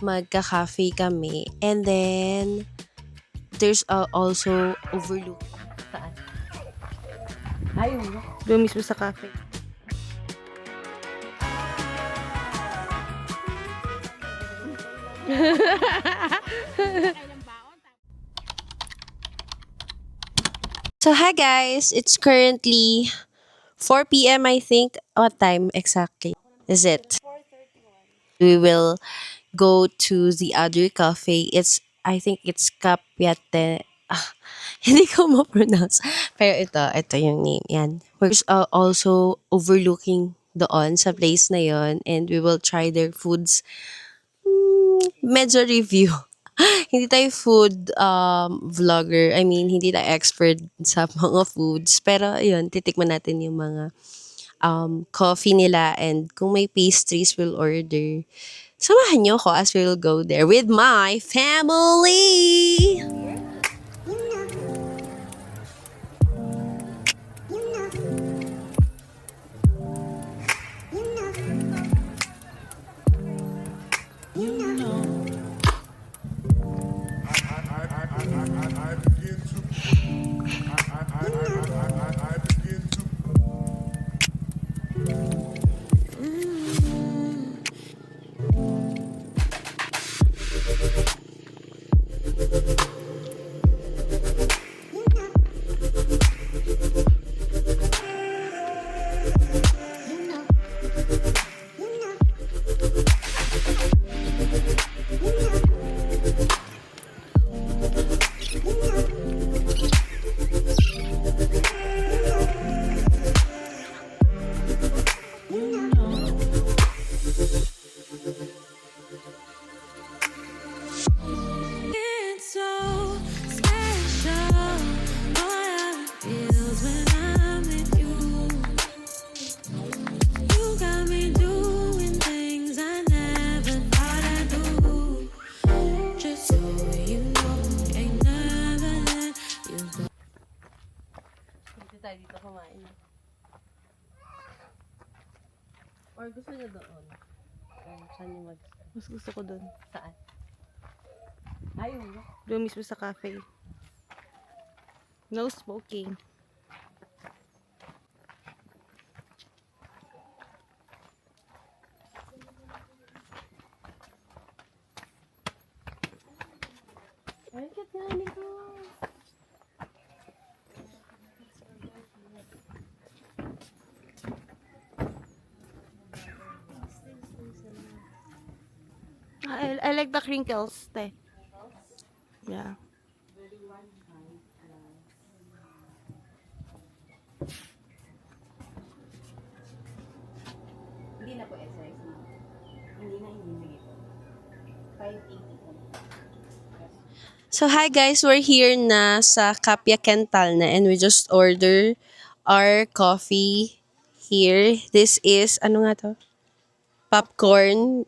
magka-cafe kami. And then, there's also overlook. Saan? Ayun. Doon mismo sa cafe. So, hi guys! It's currently 4 p.m. I think. What time exactly is it? We will go to the other cafe. I think it's Capiate. Hindi ko ma-pronounce. Pero ito yung name. Yan. We're also overlooking doon sa place na yon, and we will try their foods. Medyo review. Hindi tayo food vlogger. I mean, hindi tayo expert sa mga foods. Pero yun, titikman natin yung mga coffee nila, and kung may pastries, we'll order. Samahan niyo ako as we'll go there with my family! Tayo dito kumain. Or gusto niyo doon? Saan niyo mas gusto ko doon. Saan? Ayun. Doon mismo sa cafe. No smoking. Ay, kaya nito. I like the crinkles, te. Yeah. Hindi na po exercise na. Hindi na ito. 580. So, hi guys, we're here na sa Kapya Kental na, and we just order our coffee here. This is, ano nga to? Popcorn.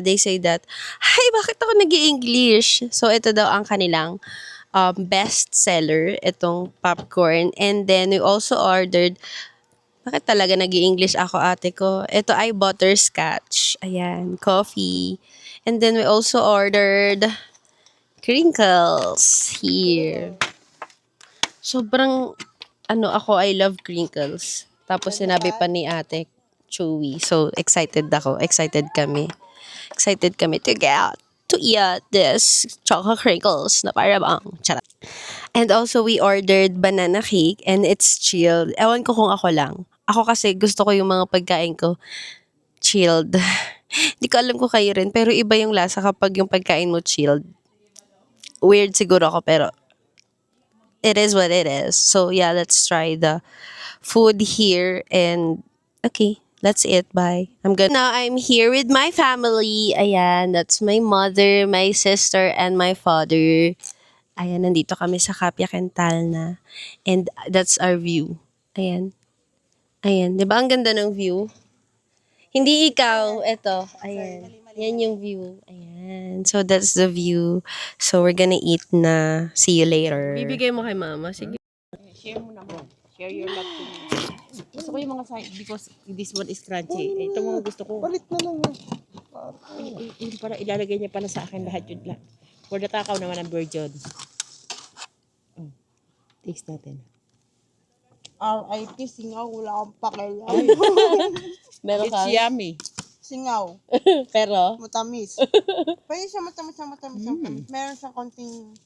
They say that, "Hi, bakit ako nag-i-English?" So, ito daw ang kanilang best seller, itong popcorn. And then, we also ordered, bakit talaga nag-i-English ako, ate ko? Ito ay butterscotch. Ayan, coffee. And then, we also ordered crinkles here. Sobrang, I love crinkles. Tapos, sinabi pa ni ate, chewy. So, excited ako. Excited kami. Excited kami to get to eat this chocolate crinkles na para bang charot. And also, we ordered banana cake, and it's chilled. Ewan ko kung ako lang. Ako kasi gusto ko yung mga pagkain ko chilled. Hindi ko alam kung kayo rin, pero iba yung lasa kapag yung pagkain mo chilled. Weird siguro ako, pero it is what it is. So, yeah, let's try the food here. And, okay, that's it. Bye. Now, I'm here with my family. Ayan, that's my mother, my sister, and my father. Ayan, nandito kami sa Kapya Kental na. And that's our view. Ayan. Ayan, di ba ang ganda ng view? Hindi ikaw, eto. Ayan. Yan yung view. Ayan. So, that's the view. So, we're gonna eat na. See you later. Bibigay mo kay mama. Sige. Share mo naman. Share your love to me. Gusto ko yung mga side because this one is crunchy. Ito mga gusto ko. Palit na lang. Para ilalagay niya pala sa akin lahat yun lang. For the takaw naman ang virgin. Taste natin. RIP, singaw, wala akong pakialam. Meron It's yummy. Singaw, Pero, matamis. Pwede siya matamis. Meron siyang konting...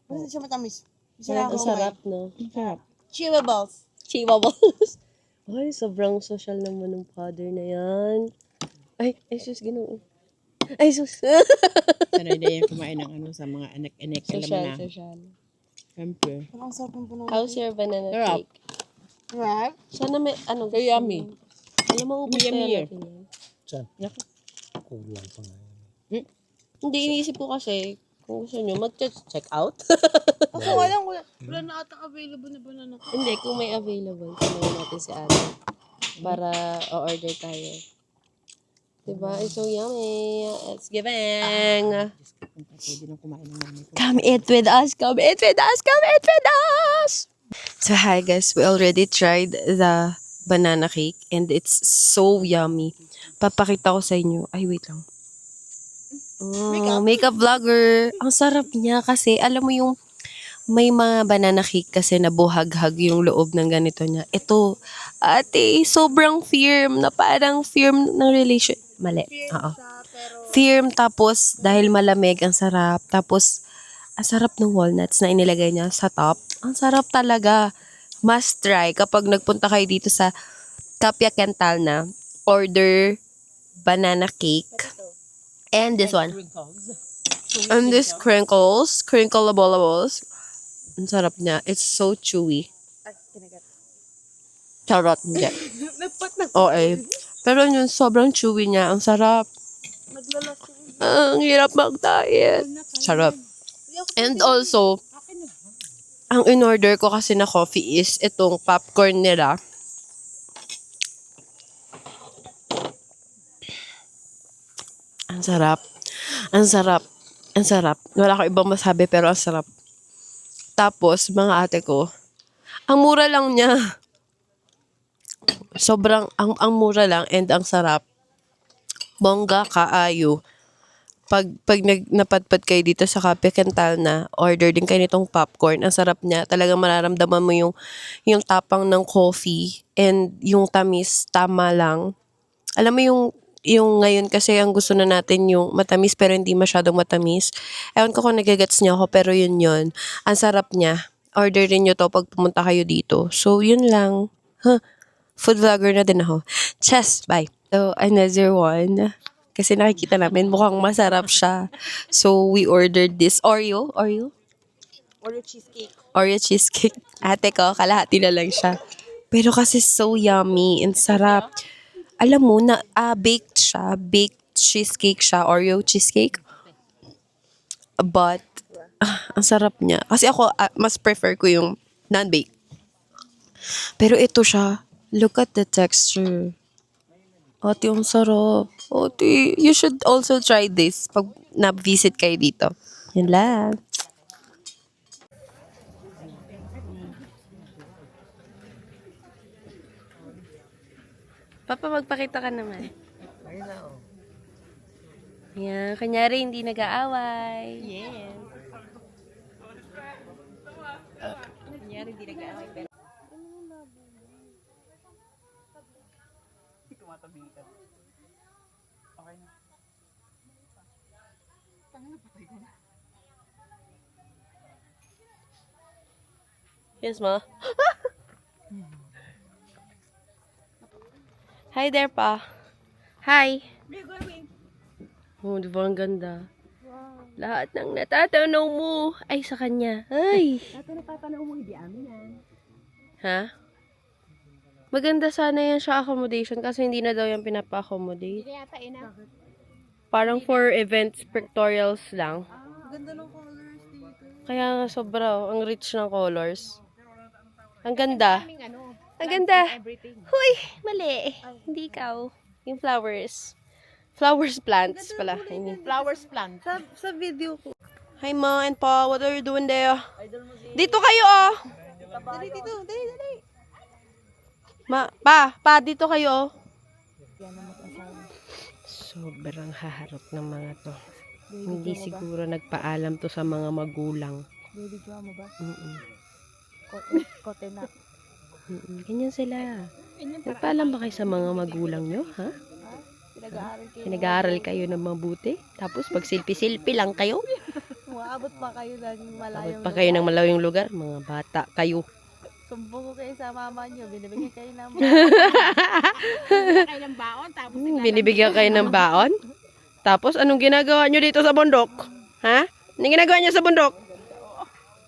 Pwede siya matamis. ang sarap, no? Ang sarap. Chewables. Chihuahuas. Ay, sobrang social naman ng father na yan. Ay, sus, ginoo. Ay, sus. Sanay na yan kumain ng ano sa mga anak-anak. Alam mo social, na. social. Siyempre. Ang sarap ng banana. How's your banana Sarap. cake? Right? Sana may, ano, So yummy. Alam mo, ubus Yummy, kaya yummy. natin yan. Diyan. Naku. Kulang pa nga yan. Hindi, iniisip ko kasi, kung gusto nyo, mag-check out. Kasi wala na ata available na banana. Hindi, kung may available, tumayin natin si ate. Para o-order tayo. Diba? It's so yummy. It's giving. Kung pwede nang kumain ng mami ko. Come eat with us. Come eat with us. Come eat with us. So hi guys, we already tried the banana cake and it's so yummy. Papakita ko sa inyo. Ay, wait lang. Makeup vlogger. Ang sarap niya kasi alam mo yung may mga banana cake kasi nabuhaghag yung loob ng ganito niya. Ito, ate, sobrang firm na parang firm ng relation. Mali. Oo. Firm tapos dahil malamig ang sarap. Tapos ang sarap ng walnuts na inilagay niya sa top. Ang sarap talaga. Must try kapag nagpunta kayo dito sa Kapya Kental na order banana cake. And this one. And this crinkleables. Ang sarap niya. It's so chewy. Charot, hindi. Oo eh. Pero yun, sobrang chewy niya. Ang sarap. Ang hirap mag-diet. Charot. And also, ang in-order ko kasi na coffee is itong popcorn nila. Ang sarap. Ang sarap. Ang sarap. Wala akong ibang masabi pero ang sarap. Tapos, mga ate ko, ang mura lang niya. Sobrang, ang mura lang and ang sarap. Bongga kaayo. Pag napadpad kayo dito sa Kapya Kental na, order din kayo nitong popcorn. Ang sarap niya. Talagang mararamdaman mo yung tapang ng coffee and yung tamis, tama lang. Alam mo yung ngayon kasi ang gusto na natin yung matamis pero hindi masyadong matamis. Ewan ko kung nagagets niyo ako pero yun. Ang sarap niya. Orderin niyo to pag pumunta kayo dito. So, yun lang. Food vlogger na din ako. Chess, bye. So, another one. Kasi nakikita namin mukhang masarap siya. So, we ordered this Oreo. Oreo cheesecake. Oreo cheesecake. Ate ko, kalahati na lang siya. Pero kasi so yummy and sarap. Alam mo na baked siya. Baked cheesecake siya. Oreo cheesecake. But, ang sarap niya. Kasi ako, mas prefer ko yung non-baked. Pero ito siya. Look at the texture. Ate, ang sarap. Ate, you should also try this pag na-visit kayo dito. Yan lang. Papa, magpakita ka naman. Yan, kanyari hindi nag-aaway. Yes. Kunyari, hindi nag-aaway pero... Yes, ma. Hi there, pa. Hi. Oh, di ba ang ganda? Lahat ng natatanaw mo ay sa kanya. Ay. Ito natatanaw mo, hindi amin yan. Ha? Maganda sana yan siya accommodation kasi hindi na daw yan pinapa-accommodate. Hindi yata ina. Parang for events, pictorials lang. Ganda ng colors dito. Kaya nga sobra, ang rich ng colors. Ang ganda. Ano, Ang ganda. everything. Huy, mali. Hindi ikaw. Yung flowers. Flowers plants pala. I mean. Flowers plant. Sa video ko. Hi, Ma and Pa. What are you doing there? Dito kayo, oh. Dali dito, dali. Pa, dito kayo, oh. So Sobrang haharap ng mga to. Hindi siguro nagpaalam to sa mga magulang. Baby jowa mo ba? Mm-mm. Kote na. Ganyan sila. Nagpaalam ba kayo sa mga magulang nyo, ha? Pinag-aaral kayo. Pinag-aaral kayo ng mabuti? Tapos pag silpi-silpi lang kayo? Umaabot pa kayo ng Abot malayong pa kayo ng malayong lugar? Mga bata kayo. Sumbong ko kayo sa mama nyo. Binibigyan kayo ng kayo ng baon. Tapos Binibigyan kayo ng baon? Tapos anong ginagawa nyo dito sa bundok? Ha? Anong ginagawa nyo sa bundok?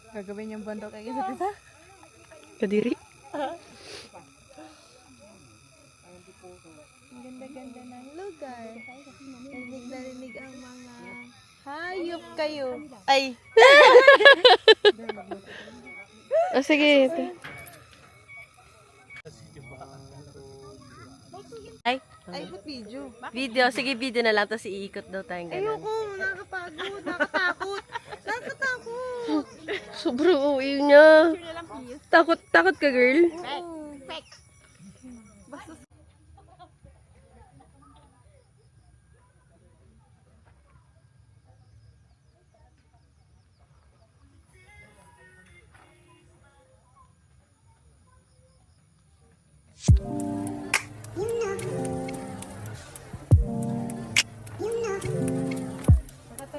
gagawin yung bundok kayo sa isa. Kadiri. Ang ganda-ganda ng lugar. Narinig ang mga hayop kayo. Ay! Oh, sige. Ay, Ay, ba't video? video. Sige, video na lang. Tapos iikot daw tayong ganun. Ayoko, nakakapagod, nakatakot. Nakatakot. Sobrang uwi niya. Takot ka, girl. Pek. Basta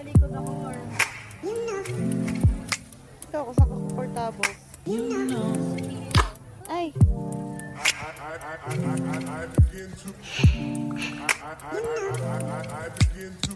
nakatalikod ako or ikaw kung saan ka comfortable. Ay! I begin to